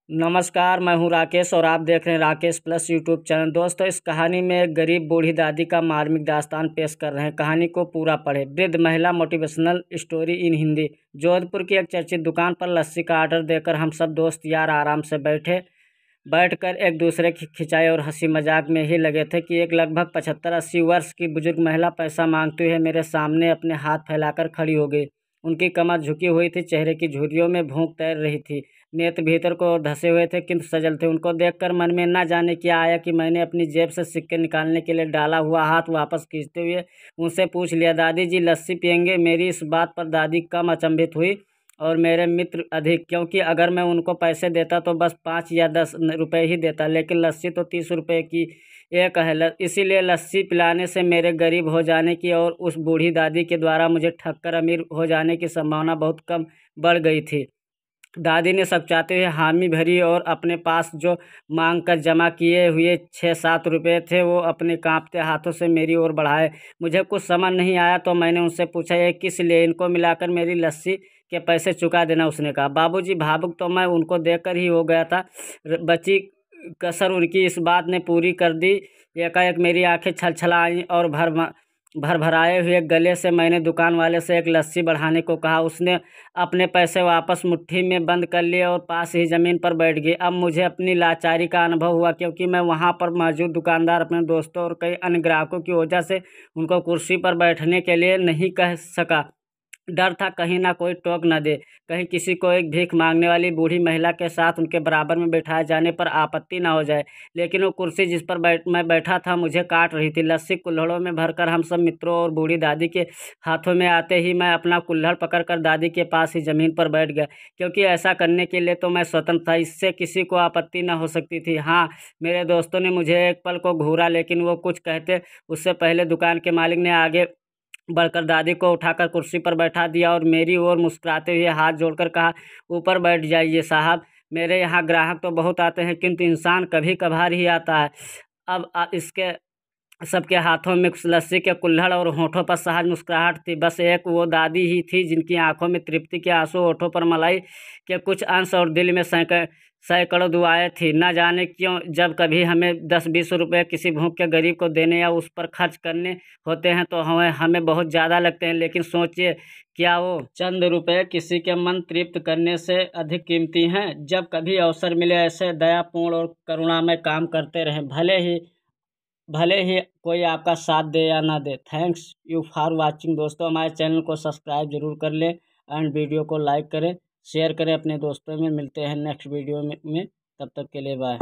नमस्कार, मैं हूं राकेश और आप देख रहे हैं राकेश प्लस यूट्यूब चैनल। दोस्तों, इस कहानी में एक गरीब बूढ़ी दादी का मार्मिक दास्तान पेश कर रहे हैं। कहानी को पूरा पढ़ें। वृद्ध महिला motivational story in Hindi. Jodhpur की एक चर्चित दुकान पर लस्सी का ऑर्डर देकर हम सब दोस्त यार आराम से बैठकर एक दूसरे की खिंचाई और हंसी मजाक में ही लगे थे कि एक लगभग 75-80 वर्ष की बुजुर्ग महिला पैसा मांगते हुए मेरे सामने अपने हाथ फैलाकर खड़ी हो गई। उनकी कमर झुकी हुई थी, चेहरे की झुर्रियों में भूख तैर रही थी, नेत्र भीतर को धंसे हुए थे किंतु सजल थे। उनको देखकर मन में ना जाने क्या आया कि मैंने अपनी जेब से सिक्के निकालने के लिए डाला हुआ हाथ वापस खींचते हुए उनसे पूछ लिया, दादी जी लस्सी पियेंगे? मेरी इस बात पर दादी कम अचंभित हुई और मेरे मित्र अधिक, क्योंकि अगर मैं उनको पैसे देता तो बस 5 या 10 रुपए ही देता, लेकिन लस्सी तो 30 रुपए की एक है। इसीलिए लस्सी पिलाने से मेरे गरीब हो जाने की और उस बूढ़ी दादी के द्वारा मुझे ठगकर अमीर हो जाने की संभावना बहुत कम बढ़ गई थी। दादी ने सकचाते हुए हामी भरी और अपने पास जो मांग कर जमा किए हुए 6-7 रुपये थे वो अपने कांपते हाथों से मेरी ओर बढ़ाए। मुझे कुछ समझ नहीं आया तो मैंने उनसे पूछा, ये किस लिए? इनको मिलाकर मेरी लस्सी के पैसे चुका देना। उसने कहा, बाबूजी भावुक तो मैं उनको देखकर ही हो गया था। बची कसर उनकी इस बात ने पूरी कर दी। एकाएक मेरी आंखें छलछला आईं और भरभराए हुए गले से मैंने दुकान वाले से एक लस्सी बढ़ाने को कहा। उसने अपने पैसे वापस मुट्ठी में बंद कर लिए और पास ही ज़मीन पर बैठ गई। अब मुझे अपनी लाचारी का अनुभव हुआ, क्योंकि मैं वहां पर मौजूद दुकानदार, अपने दोस्तों और कई अन्य ग्राहकों की वजह से उनको कुर्सी पर बैठने के लिए नहीं कह सका। डर था कहीं ना कोई टोक न दे, कहीं किसी को एक भीख मांगने वाली बूढ़ी महिला के साथ उनके बराबर में बैठाए जाने पर आपत्ति ना हो जाए। लेकिन वो कुर्सी जिस पर मैं बैठा था मुझे काट रही थी। लस्सी कुल्हड़ों में भरकर हम सब मित्रों और बूढ़ी दादी के हाथों में आते ही मैं अपना कुल्हड़ पकड़कर दादी के पास ही ज़मीन पर बैठ गया, क्योंकि ऐसा करने के लिए तो मैं स्वतंत्र था। इससे किसी को आपत्ति न हो सकती थी। हाँ, मेरे दोस्तों ने मुझे एक पल को घूरा, लेकिन वो कुछ कहते उससे पहले दुकान के मालिक ने आगे बढ़कर दादी को उठाकर कुर्सी पर बैठा दिया और मेरी ओर मुस्कुराते हुए हाथ जोड़कर कहा, ऊपर बैठ जाइए साहब। मेरे यहाँ ग्राहक तो बहुत आते हैं, किंतु इंसान कभी कभार ही आता है। अब इसके सबके हाथों में लस्सी के कुल्हड़ और होठों पर सहज मुस्कुराहट थी। बस एक वो दादी ही थी जिनकी आंखों में तृप्ति के आंसू, होठों पर मलाई के कुछ अंश और दिल में सैकड़ों दुआएं थी। न जाने क्यों जब कभी हमें 10-20 रुपए किसी भूखे गरीब को देने या उस पर खर्च करने होते हैं तो हमें बहुत ज़्यादा लगते हैं। लेकिन सोचिए, क्या वो चंद रुपए किसी के मन तृप्त करने से अधिक कीमती हैं? जब कभी अवसर मिले ऐसे दयापूर्ण और करुणामय काम करते रहें, भले ही कोई आपका साथ दे या ना दे। Thanks you for watching. दोस्तों, हमारे चैनल को सब्सक्राइब जरूर कर लें एंड वीडियो को लाइक करें, शेयर करें अपने दोस्तों में। मिलते हैं नेक्स्ट वीडियो में। तब तक के लिए बाय।